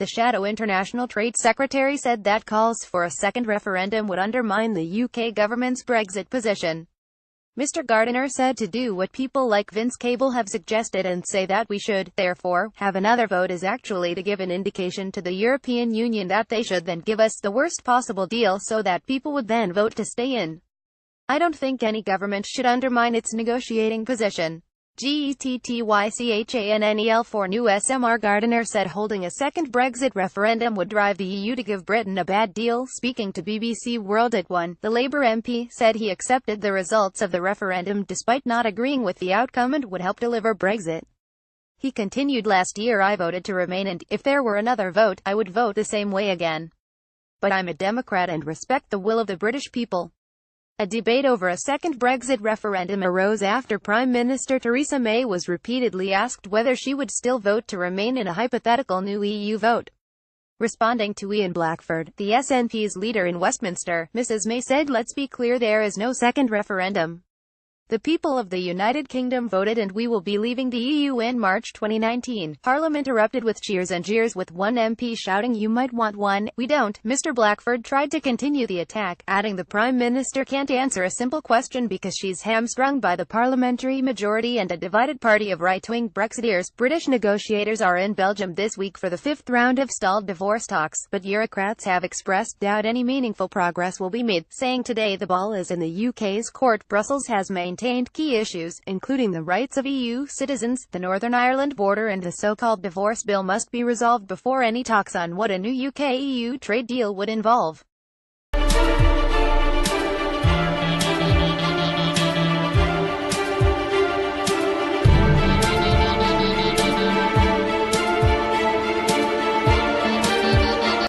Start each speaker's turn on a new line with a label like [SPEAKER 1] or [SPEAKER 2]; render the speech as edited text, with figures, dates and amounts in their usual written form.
[SPEAKER 1] The shadow international trade secretary said that calls for a second referendum would undermine the UK government's Brexit position. Mr. Gardiner said to do what people like Vince Cable have suggested and say that we should, therefore, have another vote is actually to give an indication to the European Union that they should then give us the worst possible deal so that people would then vote to stay in. I don't think any government should undermine its negotiating position. GETTYCHANNEL for New SMR. Gardiner said holding a second Brexit referendum would drive the EU to give Britain a bad deal. Speaking to BBC World at 1, the Labour MP said he accepted the results of the referendum despite not agreeing with the outcome and would help deliver Brexit. He continued, last year I voted to remain and, if there were another vote, I would vote the same way again. But I'm a Democrat and respect the will of the British people. A debate over a second Brexit referendum arose after Prime Minister Theresa May was repeatedly asked whether she would still vote to remain in a hypothetical new EU vote. Responding to Ian Blackford, the SNP's leader in Westminster, Mrs May said, "Let's be clear, there is no second referendum. The people of the United Kingdom voted and we will be leaving the EU in March 2019. Parliament erupted with cheers and jeers, with one MP shouting, "You might want one, we don't." Mr. Blackford tried to continue the attack, adding the Prime Minister can't answer a simple question because she's hamstrung by the parliamentary majority and a divided party of right-wing Brexiteers. British negotiators are in Belgium this week for the fifth round of stalled divorce talks, but bureaucrats have expressed doubt any meaningful progress will be made, saying today the ball is in the UK's court. Brussels has maintained key issues, including the rights of EU citizens, the Northern Ireland border and the so-called divorce bill must be resolved before any talks on what a new UK-EU trade deal would involve.